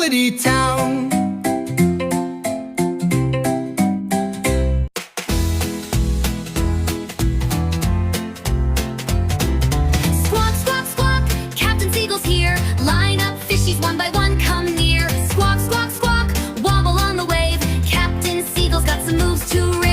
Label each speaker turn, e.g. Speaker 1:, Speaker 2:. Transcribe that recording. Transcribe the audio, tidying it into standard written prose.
Speaker 1: tranquility town.
Speaker 2: Squawk, squawk, squawk, Captain Seagull's here. Line up, fishies one by one come near. Squawk, squawk, squawk, wobble on the wave. Captain Seagull's got some moves to